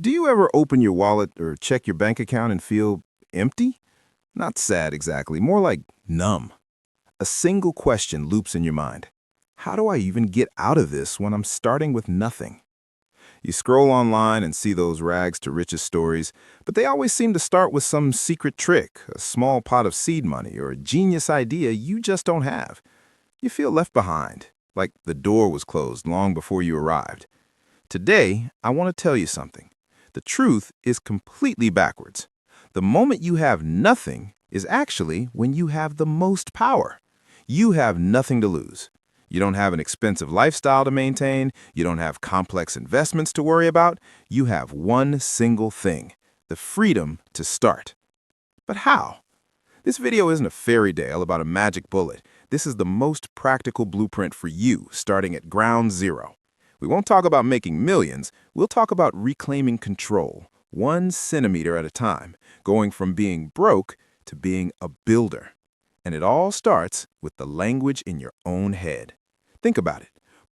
Do you ever open your wallet or check your bank account and feel empty? Not sad exactly, more like numb. A single question loops in your mind. How do I even get out of this when I'm starting with nothing? You scroll online and see those rags to riches stories, but they always seem to start with some secret trick, a small pot of seed money, or a genius idea you just don't have. You feel left behind, like the door was closed long before you arrived. Today, I want to tell you something. The truth is completely backwards. The moment you have nothing is actually when you have the most power. You have nothing to lose. You don't have an expensive lifestyle to maintain. You don't have complex investments to worry about. You have one single thing, the freedom to start. But how? This video isn't a fairy tale about a magic bullet. This is the most practical blueprint for you, starting at ground zero. We won't talk about making millions. We'll talk about reclaiming control, 1 centimeter at a time, going from being broke to being a builder. And it all starts with the language in your own head. Think about it.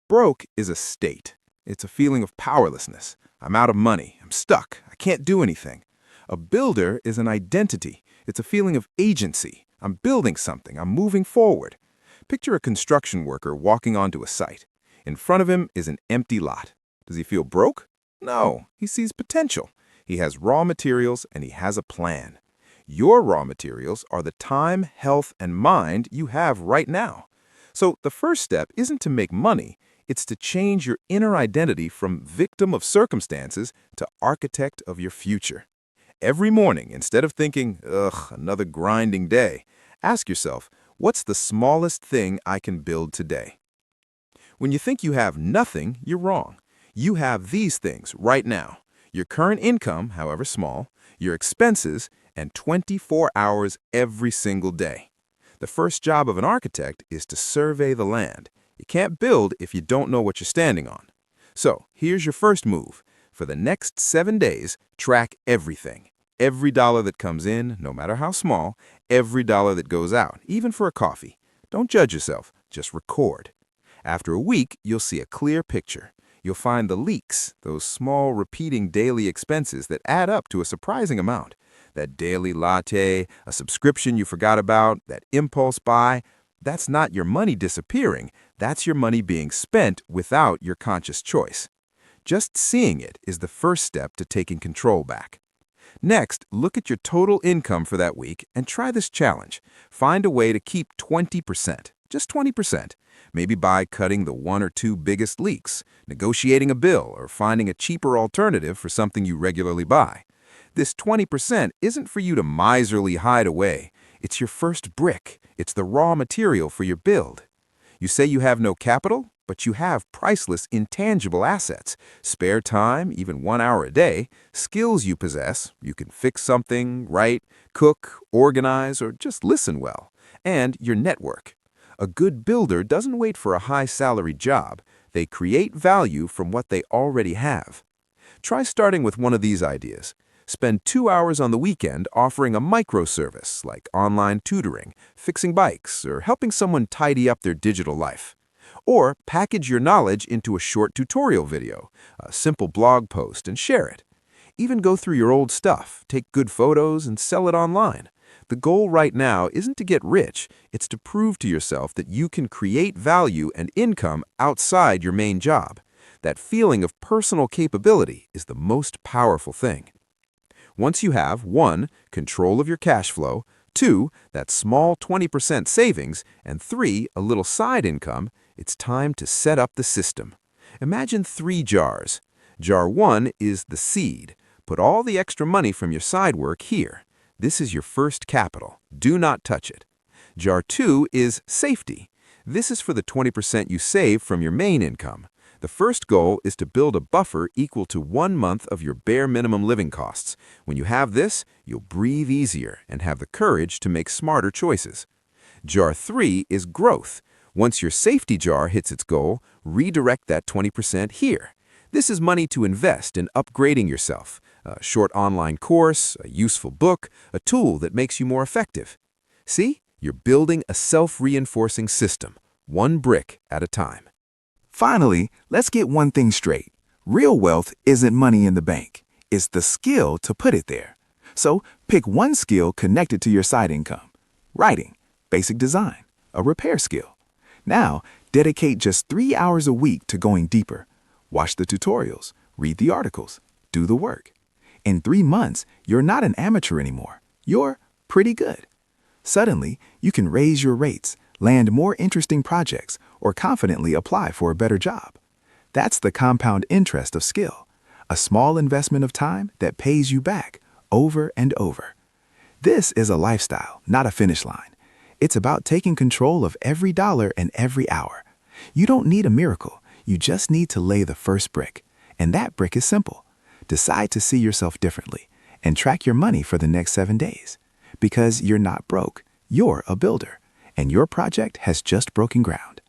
Broke is a state. It's a feeling of powerlessness. I'm out of money. I'm stuck. I can't do anything. A builder is an identity. It's a feeling of agency. I'm building something. I'm moving forward. Picture a construction worker walking onto a site. In front of him is an empty lot. Does he feel broke? No, he sees potential. He has raw materials and he has a plan. Your raw materials are the time, health, and mind you have right now. So the first step isn't to make money, it's to change your inner identity from victim of circumstances to architect of your future. Every morning, instead of thinking, ugh, another grinding day, ask yourself, what's the smallest thing I can build today? When you think you have nothing, you're wrong. You have these things right now. Your current income, however small, your expenses, and 24 hours every single day. The first job of an architect is to survey the land. You can't build if you don't know what you're standing on. So here's your first move. For the next 7 days, track everything. Every dollar that comes in, no matter how small, every dollar that goes out, even for a coffee. Don't judge yourself, just record. After a week, you'll see a clear picture. You'll find the leaks, those small repeating daily expenses that add up to a surprising amount. That daily latte, a subscription you forgot about, that impulse buy, that's not your money disappearing. That's your money being spent without your conscious choice. Just seeing it is the first step to taking control back. Next, look at your total income for that week and try this challenge. Find a way to keep 20%, just 20%. Maybe by cutting the 1 or 2 biggest leaks, negotiating a bill, or finding a cheaper alternative for something you regularly buy. This 20% isn't for you to miserly hide away. It's your first brick. It's the raw material for your build. You say you have no capital, but you have priceless, intangible assets, spare time, even 1 hour a day, skills you possess. You can fix something, write, cook, organize, or just listen well, and your network. A good builder doesn't wait for a high-salary job. They create value from what they already have. Try starting with one of these ideas. Spend 2 hours on the weekend offering a microservice like online tutoring, fixing bikes, or helping someone tidy up their digital life. Or package your knowledge into a short tutorial video, a simple blog post, and share it. Even go through your old stuff, take good photos, and sell it online. The goal right now isn't to get rich, it's to prove to yourself that you can create value and income outside your main job. That feeling of personal capability is the most powerful thing. Once you have 1, control of your cash flow, 2, that small 20% savings, and 3, a little side income, it's time to set up the system. Imagine 3 jars. Jar 1 is the seed. Put all the extra money from your side work here. This is your first capital. Do not touch it. Jar 2 is safety. This is for the 20% you save from your main income. The first goal is to build a buffer equal to 1 month of your bare minimum living costs. When you have this, you'll breathe easier and have the courage to make smarter choices. Jar 3 is growth. Once your safety jar hits its goal, redirect that 20% here. This is money to invest in upgrading yourself. A short online course, a useful book, a tool that makes you more effective. See, you're building a self-reinforcing system, 1 brick at a time. Finally, let's get one thing straight. Real wealth isn't money in the bank. It's the skill to put it there. So pick one skill connected to your side income. Writing, basic design, a repair skill. Now, dedicate just 3 hours a week to going deeper. Watch the tutorials, read the articles, do the work. In 3 months, you're not an amateur anymore. You're pretty good. Suddenly, you can raise your rates, land more interesting projects, or confidently apply for a better job. That's the compound interest of skill, a small investment of time that pays you back over and over. This is a lifestyle, not a finish line. It's about taking control of every dollar and every hour. You don't need a miracle. You just need to lay the first brick. And that brick is simple. Decide to see yourself differently and track your money for the next 7 days. Because you're not broke, you're a builder, and your project has just broken ground.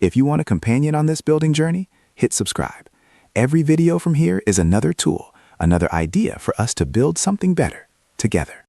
If you want a companion on this building journey, hit subscribe. Every video from here is another tool, another idea for us to build something better together.